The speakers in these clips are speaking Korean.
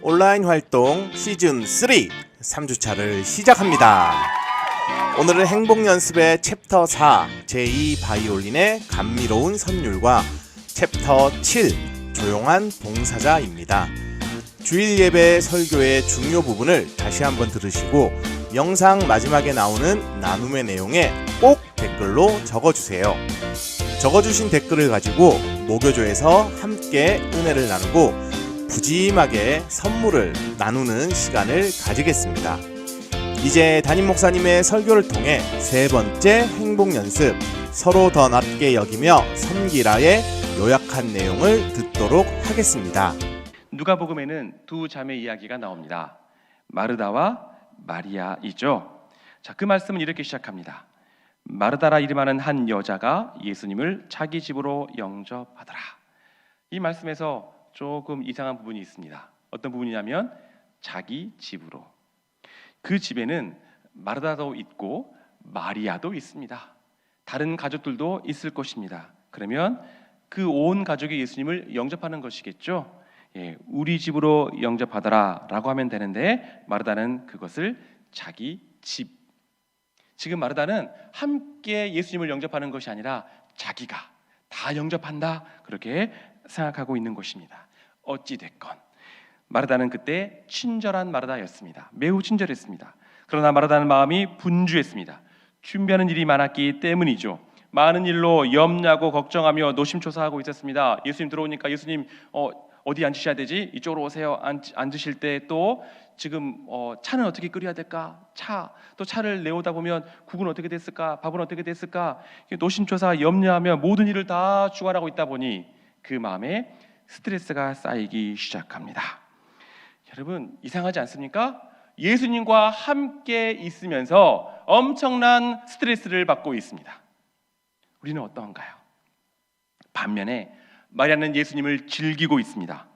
온라인 활동 시즌 3 3주차를 시작합니다. 오늘은 행복 연습의 챕터 4 제2 바이올린의 감미로운 선율과 챕터 7 조용한 봉사자입니다. 주일 예배 설교의 중요 부분을 다시 한번 들으시고 영상 마지막에 나오는 나눔의 내용에 꼭 댓글로 적어주세요. 적어주신 댓글을 가지고 모교조에서 함께 은혜를 나누고 푸짐하게 선물을 나누는 시간을 가지겠습니다. 이제 담임 목사님의 설교를 통해 세 번째 행복 연습 서로 더 낫게 여기며 섬기라의 요약한 내용을 듣도록 하겠습니다. 누가복음에는 두 자매 이야기가 나옵니다. 마르다와 마리아이죠. 자, 그 말씀은 이렇게 시작합니다. 마르다라 이름하는 한 여자가 예수님을 자기 집으로 영접하더라. 이 말씀에서 조금 이상한 부분이 있습니다. 어떤 부분이냐면 자기 집으로. 그 집에는 마르다도 있고 마리아도 있습니다. 다른 가족들도 있을 것입니다. 그러면 그 온 가족이 예수님을 영접하는 것이겠죠. 우리 집으로 영접하더라 라고 하면 되는데 마르다는 그것을 자기 집. 지금 마르다는 함께 예수님을 영접하는 것이 아니라 자기가 다 영접한다 그렇게 생각하고 있는 것입니다. 어찌됐건 마르다는 그때 친절한 마르다였습니다. 매우 친절했습니다. 그러나 마르다는 마음이 분주했습니다. 준비하는 일이 많았기 때문이죠. 많은 일로 염려하고 걱정하며 노심초사하고 있었습니다. 예수님 들어오니까 예수님 어디 앉으셔야 되지? 이쪽으로 오세요. 앉으실 때 또 지금 차는 어떻게 끓여야 될까? 또 차를 내오다 보면 국은 어떻게 됐을까? 밥은 어떻게 됐을까? 노심초사 염려하며 모든 일을 다 주관하고 있다 보니 그 마음에 스트레스가 쌓이기 시작합니다. 여러분 이상하지 않습니까? 예수님과 함께 있으면서 엄청난 스트레스를 받고 있습니다. 우리는 어떠한가요? 반면에 마리아는 예수님을 즐기고 있습니다.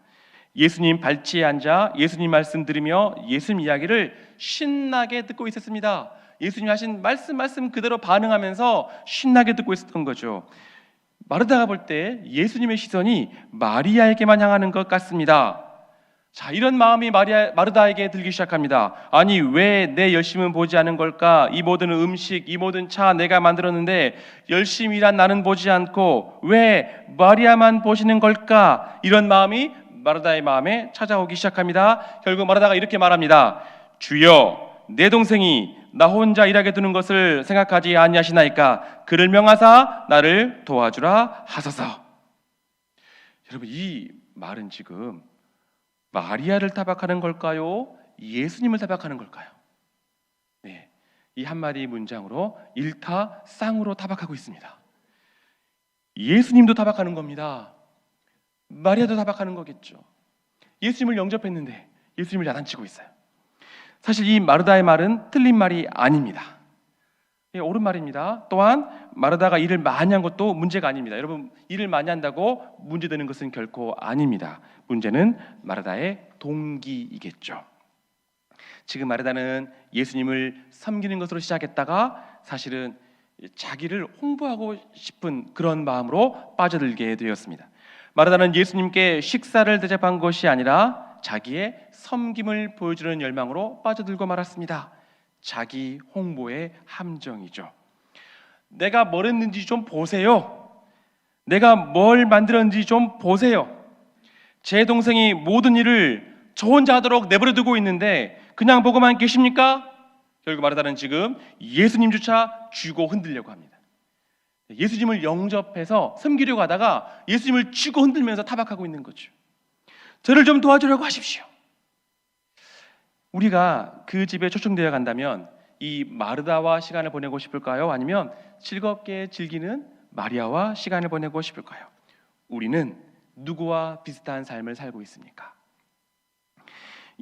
예수님 발치에 앉아 예수님 말씀 들으며 예수님 이야기를 신나게 듣고 있었습니다. 예수님 하신 말씀 그대로 반응하면서 신나게 듣고 있었던 거죠. 마르다가 볼 때 예수님의 시선이 마리아에게만 향하는 것 같습니다. 자, 이런 마음이 마르다에게 들기 시작합니다. 아니 왜 내 열심은 보지 않은 걸까? 이 모든 음식, 이 모든 차 내가 만들었는데 열심히 일한 나는 보지 않고 왜 마리아만 보시는 걸까? 이런 마음이 마르다의 마음에 찾아오기 시작합니다. 결국 마르다가 이렇게 말합니다. 주여 내 동생이 나 혼자 일하게 두는 것을 생각하지 아니하시나이까? 그를 명하사 나를 도와주라 하소서. 여러분 이 말은 지금 마리아를 타박하는 걸까요? 예수님을 타박하는 걸까요? 네, 이 한마디 문장으로 일타쌍으로 타박하고 있습니다. 예수님도 타박하는 겁니다. 마리아도 타박하는 거겠죠. 예수님을 영접했는데 예수님을 야단치고 있어요. 사실 이 마르다의 말은 틀린 말이 아닙니다. 옳은 말입니다. 또한 마르다가 일을 많이 한 것도 문제가 아닙니다. 여러분 일을 많이 한다고 문제되는 것은 결코 아닙니다. 문제는 마르다의 동기이겠죠. 지금 마르다는 예수님을 섬기는 것으로 시작했다가 사실은 자기를 홍보하고 싶은 그런 마음으로 빠져들게 되었습니다. 마르다는 예수님께 식사를 대접한 것이 아니라 자기의 섬김을 보여주는 열망으로 빠져들고 말았습니다. 자기 홍보의 함정이죠. 내가 뭘 했는지 좀 보세요. 내가 뭘 만들었는지 좀 보세요. 제 동생이 모든 일을 저 혼자 하도록 내버려두고 있는데 그냥 보고만 계십니까? 결국 마르다는 지금 예수님조차 쥐고 흔들려고 합니다. 예수님을 영접해서 섬기려고 하다가 예수님을 쥐고 흔들면서 타박하고 있는 거죠. 저를 좀 도와주려고 하십시오. 우리가 그 집에 초청되어 간다면 이 마르다와 시간을 보내고 싶을까요? 아니면 즐겁게 즐기는 마리아와 시간을 보내고 싶을까요? 우리는 누구와 비슷한 삶을 살고 있습니까?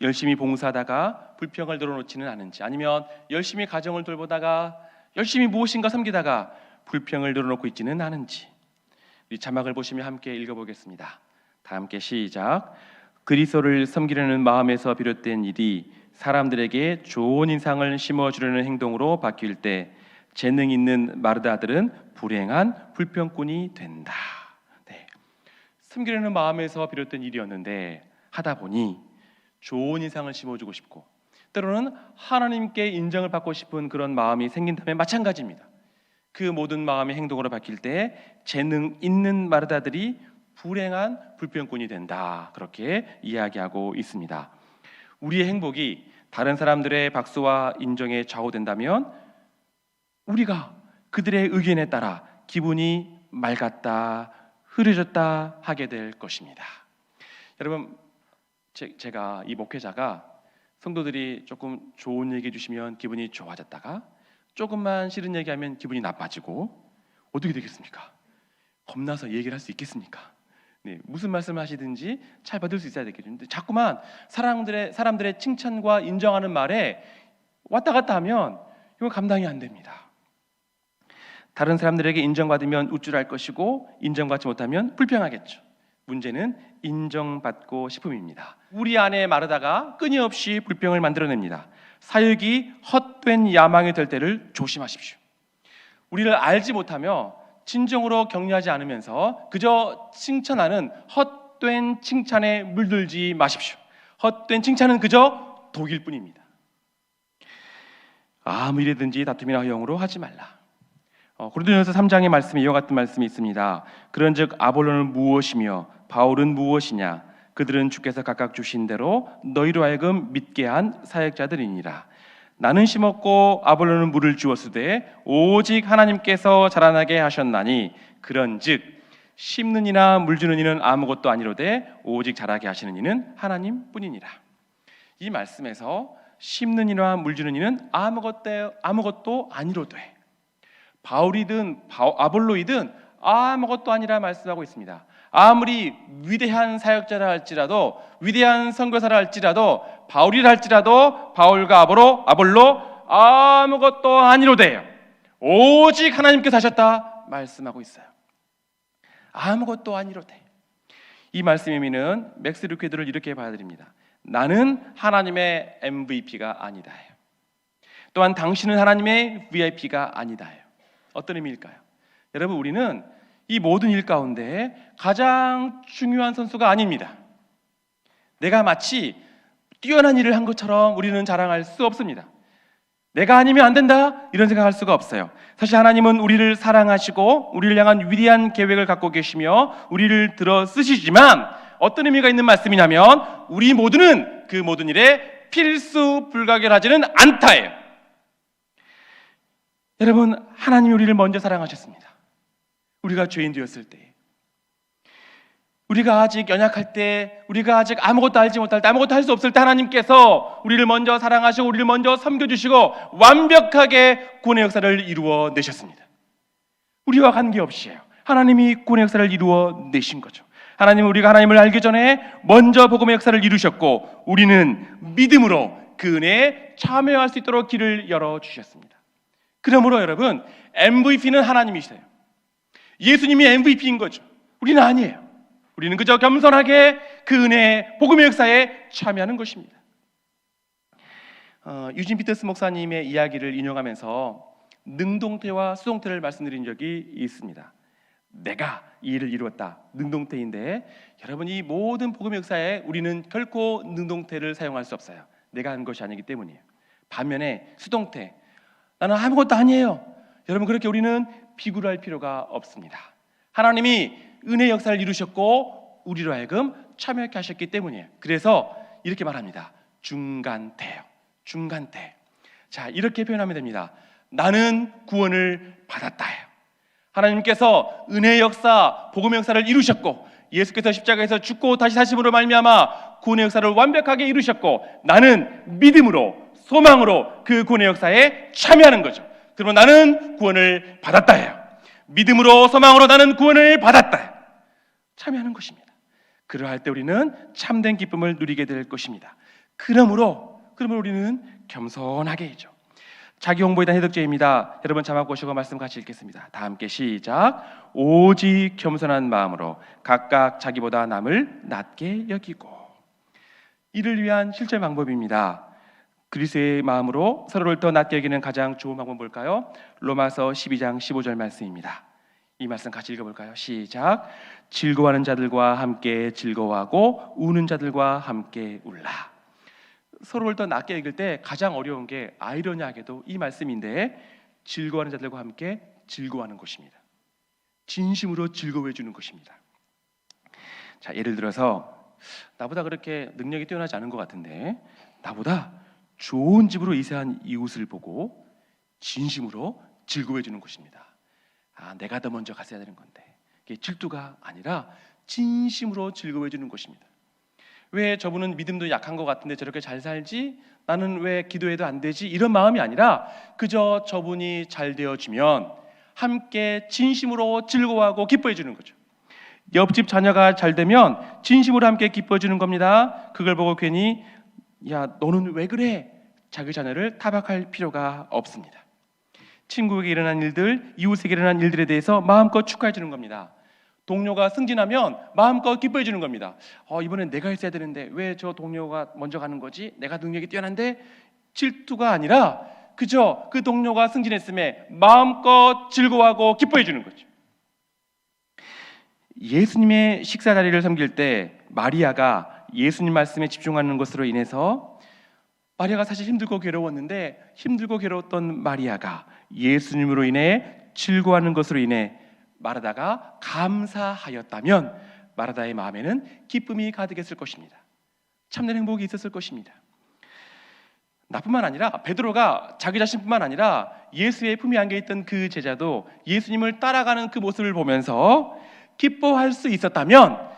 열심히 봉사하다가 불평을 들어놓지는 않은지, 아니면 열심히 가정을 돌보다가 열심히 무엇인가 섬기다가 불평을 들어놓고 있지는 않은지. 우리 자막을 보시면 함께 읽어보겠습니다. 다 함께 시작. 그리스도를 섬기려는 마음에서 비롯된 일이 사람들에게 좋은 인상을 심어주려는 행동으로 바뀔 때 재능 있는 마르다들은 불행한 불평꾼이 된다. 네. 섬기려는 마음에서 비롯된 일이었는데 하다 보니 좋은 인상을 심어주고 싶고 때로는 하나님께 인정을 받고 싶은 그런 마음이 생긴다면 마찬가지입니다. 그 모든 마음이 행동으로 바뀔 때 재능 있는 마르다들이 불행한 불평꾼이 된다. 그렇게 이야기하고 있습니다. 우리의 행복이 다른 사람들의 박수와 인정에 좌우된다면 우리가 그들의 의견에 따라 기분이 맑았다, 흐려졌다 하게 될 것입니다. 여러분, 제가 이 목회자가 성도들이 조금 좋은 얘기 해주시면 기분이 좋아졌다가 조금만 싫은 얘기하면 기분이 나빠지고 어떻게 되겠습니까? 겁나서 얘기를 할 수 있겠습니까? 네, 무슨 말씀을 하시든지 잘 받을 수 있어야 되겠죠. 근데 자꾸만 사람들의 칭찬과 인정하는 말에 왔다 갔다 하면 이거 감당이 안 됩니다. 다른 사람들에게 인정받으면 우쭐할 것이고 인정받지 못하면 불평하겠죠. 문제는 인정받고 싶음입니다. 우리 안에 마르다가 끊임없이 불평을 만들어냅니다. 사역이 헛된 야망이 될 때를 조심하십시오. 우리를 알지 못하며 진정으로 격려하지 않으면서 그저 칭찬하는 헛된 칭찬에 물들지 마십시오. 헛된 칭찬은 그저 독일 뿐입니다. 아무 일이든지 다툼이나 허용으로 하지 말라. 고린도전서 3장의 말씀에 이와 같은 말씀이 있습니다. 그런즉 아볼로는 무엇이며 바울은 무엇이냐? 그들은 주께서 각각 주신 대로 너희로 하여금 믿게 한 사역자들이니라. 나는 심었고 아볼로는 물을 주었으되 오직 하나님께서 자라나게 하셨나니 그런즉 심는 이나 물 주는 이는 아무것도 아니로되 오직 자라게 하시는 이는 하나님뿐이니라. 이 말씀에서 심는 이나 물 주는 이는 아무것도 아니로되 바울이든 아볼로이든 아무것도 아니라 말씀하고 있습니다. 아무리 위대한 사역자라 할지라도 위대한 선교사라 할지라도 바울이라 할지라도 바울과 아볼로 아무것도 아니로돼요. 오직 하나님께서 하셨다 말씀하고 있어요. 아무것도 아니로돼. 이 말씀의 의미는 맥스 루케드를 이렇게 받아들입니다. 나는 하나님의 MVP가 아니다. 또한 당신은 하나님의 VIP가 아니다. 어떤 의미일까요? 여러분, 우리는 이 모든 일 가운데 가장 중요한 선수가 아닙니다. 내가 마치 뛰어난 일을 한 것처럼 우리는 자랑할 수 없습니다. 내가 아니면 안 된다 이런 생각할 수가 없어요. 사실 하나님은 우리를 사랑하시고 우리를 향한 위대한 계획을 갖고 계시며 우리를 들어 쓰시지만 어떤 의미가 있는 말씀이냐면 우리 모두는 그 모든 일에 필수 불가결하지는 않다예요. 여러분, 하나님이 우리를 먼저 사랑하셨습니다. 우리가 죄인 되었을 때, 우리가 아직 연약할 때, 우리가 아직 아무것도 알지 못할 때, 아무것도 할 수 없을 때 하나님께서 우리를 먼저 사랑하시고 우리를 먼저 섬겨주시고 완벽하게 구원의 역사를 이루어 내셨습니다. 우리와 관계없이요, 하나님이 구원의 역사를 이루어 내신 거죠. 하나님은 우리가 하나님을 알기 전에 먼저 복음의 역사를 이루셨고 우리는 믿음으로 그 은혜에 참여할 수 있도록 길을 열어주셨습니다. 그러므로 여러분, MVP는 하나님이세요. 예수님이 MVP인 거죠. 우리는 아니에요. 우리는 그저 겸손하게 그 은혜의 복음의 역사에 참여하는 것입니다. 유진 피터스 목사님의 이야기를 인용하면서 능동태와 수동태를 말씀드린 적이 있습니다. 내가 이 일을 이루었다. 능동태인데 여러분, 이 모든 복음의 역사에 우리는 결코 능동태를 사용할 수 없어요. 내가 한 것이 아니기 때문이에요. 반면에 수동태, 나는 아무것도 아니에요. 여러분, 그렇게 우리는 비굴할 필요가 없습니다. 하나님이 은혜 역사를 이루셨고 우리로 하여금 참여하게 하셨기 때문이에요. 그래서 이렇게 말합니다. 중간태요. 중간태. 자, 이렇게 표현하면 됩니다. 나는 구원을 받았다요. 하나님께서 은혜의 역사, 복음의 역사를 이루셨고 예수께서 십자가에서 죽고 다시 사심으로 말미암아 구원의 역사를 완벽하게 이루셨고 나는 믿음으로, 소망으로 그 구원의 역사에 참여하는 거죠. 그러면 나는 구원을 받았다예요. 믿음으로, 소망으로 나는 구원을 받았다. 참여하는 것입니다. 그러할 때 우리는 참된 기쁨을 누리게 될 것입니다. 그러므로 우리는 겸손하게 해죠. 자기 홍보에 대한 해독제입니다. 여러분 자막 보시고 말씀 같이 읽겠습니다. 다 함께 시작. 오직 겸손한 마음으로 각각 자기보다 남을 낮게 여기고. 이를 위한 실천 방법입니다. 그리스도의 마음으로 서로를 더 낮게 여기는 가장 좋은 방법은 뭘까요? 로마서 12장 15절 말씀입니다. 이 말씀 같이 읽어볼까요? 시작. 즐거워하는 자들과 함께 즐거워하고 우는 자들과 함께 울라. 서로를 더 낮게 여길 때 가장 어려운 게 아이러니하게도 이 말씀인데 즐거워하는 자들과 함께 즐거워하는 것입니다. 진심으로 즐거워해 주는 것입니다. 자, 예를 들어서 나보다 그렇게 능력이 뛰어나지 않은 것 같은데 나보다 좋은 집으로 이사한 이웃을 보고 진심으로 즐거워해 주는 것입니다. 내가 더 먼저 갔어야 되는 건데, 이게 질투가 아니라 진심으로 즐거워해 주는 것입니다. 왜 저분은 믿음도 약한 것 같은데 저렇게 잘 살지? 나는 왜 기도해도 안 되지? 이런 마음이 아니라 그저 저분이 잘 되어지면 함께 진심으로 즐거워하고 기뻐해 주는 거죠. 옆집 자녀가 잘 되면 진심으로 함께 기뻐해 주는 겁니다. 그걸 보고 괜히 야, 너는 왜 그래? 자기 자녀를 타박할 필요가 없습니다. 친구에게 일어난 일들, 이웃에게 일어난 일들에 대해서 마음껏 축하해 주는 겁니다. 동료가 승진하면 마음껏 기뻐해 주는 겁니다. 이번엔 내가 했어야 되는데 왜 저 동료가 먼저 가는 거지? 내가 능력이 뛰어난데? 질투가 아니라 그저 그 동료가 승진했음에 마음껏 즐거워하고 기뻐해 주는 거죠. 예수님의 식사 자리를 섬길 때 마리아가 예수님 말씀에 집중하는 것으로 인해서 마리아가 사실 힘들고 괴로웠는데 힘들고 괴로웠던 마리아가 예수님으로 인해 즐거워하는 것으로 인해 마르다가 감사하였다면 마르다의 마음에는 기쁨이 가득했을 것입니다. 참된 행복이 있었을 것입니다. 나뿐만 아니라 베드로가 자기 자신뿐만 아니라 예수의 품에 안겨있던 그 제자도 예수님을 따라가는 그 모습을 보면서 기뻐할 수 있었다면,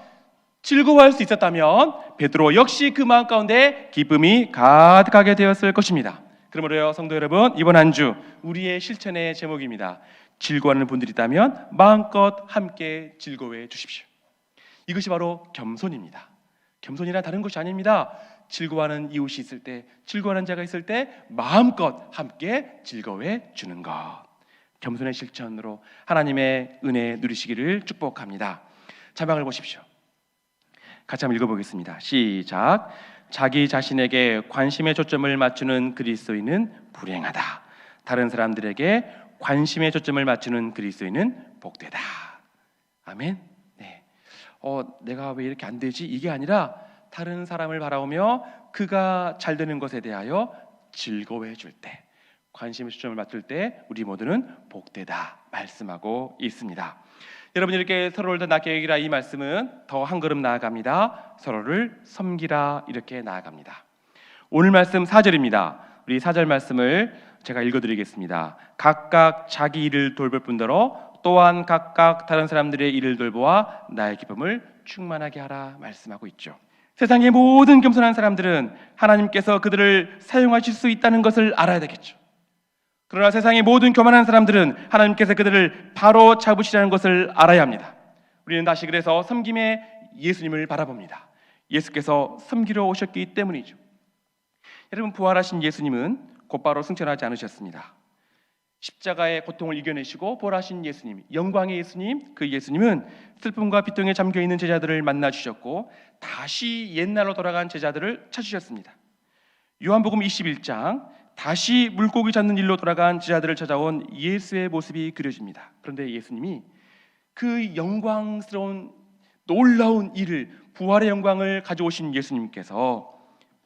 즐거워할 수 있었다면 베드로 역시 그 마음 가운데 기쁨이 가득하게 되었을 것입니다. 그러므로요 성도 여러분, 이번 한 주 우리의 실천의 제목입니다. 즐거워하는 분들이 있다면 마음껏 함께 즐거워해 주십시오. 이것이 바로 겸손입니다. 겸손이란 다른 것이 아닙니다. 즐거워하는 이웃이 있을 때, 즐거워하는 자가 있을 때 마음껏 함께 즐거워해 주는 것, 겸손의 실천으로 하나님의 은혜 누리시기를 축복합니다. 자막을 보십시오. 같이 한번 읽어보겠습니다. 시작. 자기 자신에게 관심의 초점을 맞추는 그리스도인은 불행하다. 다른 사람들에게 관심의 초점을 맞추는 그리스도인은 복되다. 아멘. 네. 내가 왜 이렇게 안 되지? 이게 아니라 다른 사람을 바라보며 그가 잘 되는 것에 대하여 즐거워해 줄 때, 관심의 초점을 맞출 때 우리 모두는 복되다 말씀하고 있습니다. 여러분, 이렇게 서로를 더 낫게 여기라, 이 말씀은 더 한 걸음 나아갑니다. 서로를 섬기라, 이렇게 나아갑니다. 오늘 말씀 4절입니다. 우리 4절 말씀을 제가 읽어드리겠습니다. 각각 자기 일을 돌볼 뿐더러 또한 각각 다른 사람들의 일을 돌보아 나의 기쁨을 충만하게 하라 말씀하고 있죠. 세상의 모든 겸손한 사람들은 하나님께서 그들을 사용하실 수 있다는 것을 알아야 되겠죠. 그러나 세상의 모든 교만한 사람들은 하나님께서 그들을 바로 잡으시라는 것을 알아야 합니다. 우리는 다시 그래서 섬김의 예수님을 바라봅니다. 예수께서 섬기러 오셨기 때문이죠. 여러분, 부활하신 예수님은 곧바로 승천하지 않으셨습니다. 십자가의 고통을 이겨내시고 부활하신 예수님, 영광의 예수님, 그 예수님은 슬픔과 비통에 잠겨있는 제자들을 만나 주셨고 다시 옛날로 돌아간 제자들을 찾으셨습니다. 요한복음 21장, 다시 물고기 잡는 일로 돌아간 제자들을 찾아온 예수의 모습이 그려집니다. 그런데 예수님이 그 영광스러운 놀라운 일을, 부활의 영광을 가져오신 예수님께서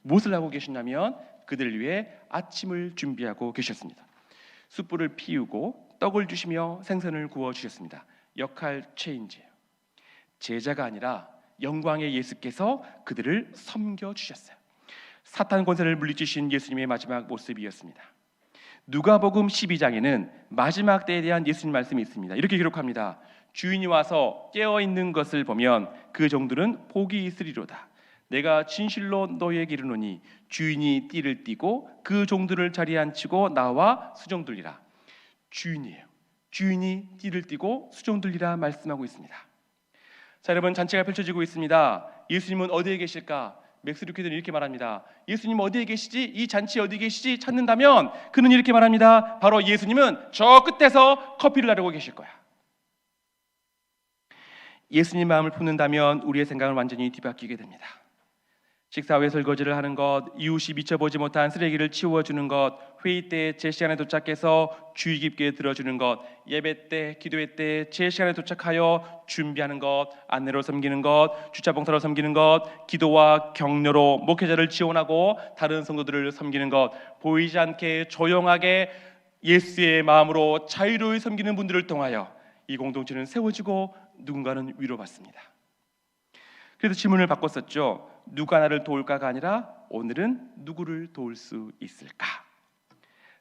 무엇을 하고 계시냐면 그들을 위해 아침을 준비하고 계셨습니다. 숯불을 피우고 떡을 주시며 생선을 구워 주셨습니다. 역할 체인지예요. 제자가 아니라 영광의 예수께서 그들을 섬겨 주셨어요. 사탄 권세를 물리치신 예수님의 마지막 모습이었습니다. 누가복음 12장에는 마지막 때에 대한 예수님 말씀이 있습니다. 이렇게 기록합니다. 주인이 와서 깨어있는 것을 보면 그 종들은 복이 있으리로다. 내가 진실로 너희에게 이르노니 주인이 띠를 띠고 그 종들을 자리에 앉히고 나와 수종들리라. 주인이에요. 주인이 띠를 띠고 수종들리라 말씀하고 있습니다. 자, 여러분, 잔치가 펼쳐지고 있습니다. 예수님은 어디에 계실까? 맥스루키들은 이렇게 말합니다. 예수님 어디에 계시지? 이 잔치 어디에 계시지? 찾는다면 그는 이렇게 말합니다. 바로 예수님은 저 끝에서 커피를 나르고 계실 거야. 예수님 마음을 품는다면 우리의 생각은 완전히 뒤바뀌게 됩니다. 식사 후에 설거지를 하는 것, 이웃이 미쳐보지 못한 쓰레기를 치워주는 것, 회의 때 제 시간에 도착해서 주의 깊게 들어주는 것, 예배 때, 기도회 때 제 시간에 도착하여 준비하는 것, 안내로 섬기는 것, 주차봉사로 섬기는 것, 기도와 격려로 목회자를 지원하고 다른 성도들을 섬기는 것, 보이지 않게 조용하게 예수의 마음으로 자유로이 섬기는 분들을 통하여 이 공동체는 세워지고 누군가는 위로받습니다. 그래서 질문을 바꿨었죠. 누가 나를 도울까가 아니라 오늘은 누구를 도울 수 있을까?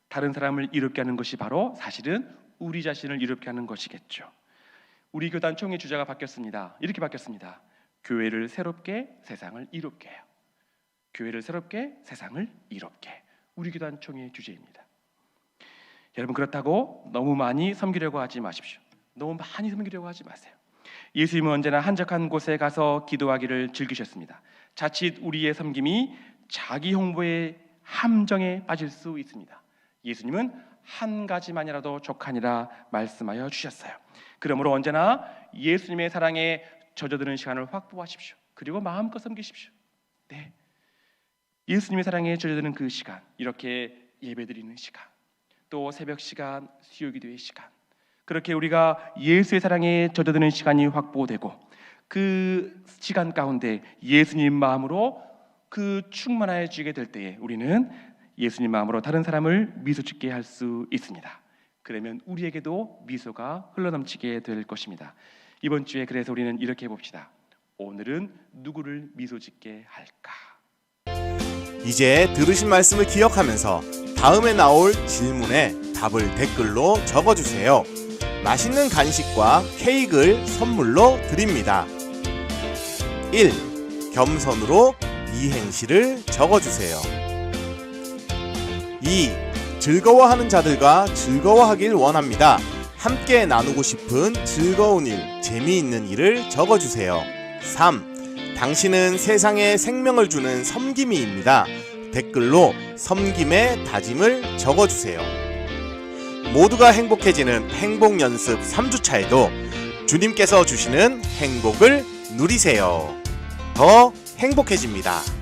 다른 사람을 이롭게 하는 것이 바로 사실은 우리 자신을 이롭게 하는 것이겠죠. 우리 교단 총회 주제가 바뀌었습니다. 이렇게 바뀌었습니다. 교회를 새롭게 세상을 이롭게 해요. 교회를 새롭게 세상을 이롭게. 우리 교단 총회 주제입니다. 여러분, 그렇다고 너무 많이 섬기려고 하지 마십시오. 너무 많이 섬기려고 하지 마세요. 예수님은 언제나 한적한 곳에 가서 기도하기를 즐기셨습니다. 자칫 우리의 섬김이 자기 홍보의 함정에 빠질 수 있습니다. 예수님은 한 가지만이라도 족하니라 말씀하여 주셨어요. 그러므로 언제나 예수님의 사랑에 젖어드는 시간을 확보하십시오. 그리고 마음껏 섬기십시오. 네, 예수님의 사랑에 젖어드는 그 시간, 이렇게 예배드리는 시간, 또 새벽 시간, 수요기도의 시간, 그렇게 우리가 예수의 사랑에 젖어드는 시간이 확보되고 그 시간 가운데 예수님 마음으로 그 충만해지게 될 때에 우리는 예수님 마음으로 다른 사람을 미소 짓게 할 수 있습니다. 그러면 우리에게도 미소가 흘러넘치게 될 것입니다. 이번 주에 그래서 우리는 이렇게 해봅시다. 오늘은 누구를 미소 짓게 할까? 이제 들으신 말씀을 기억하면서 다음에 나올 질문에 답을 댓글로 적어주세요. 맛있는 간식과 케이크를 선물로 드립니다. 1. 겸손으로 이행시를 적어주세요. 2. 즐거워하는 자들과 즐거워하길 원합니다. 함께 나누고 싶은 즐거운 일, 재미있는 일을 적어주세요. 3. 당신은 세상에 생명을 주는 섬김이입니다. 댓글로 섬김의 다짐을 적어주세요. 모두가 행복해지는 행복연습 3주차에도 주님께서 주시는 행복을 누리세요. 더 행복해집니다.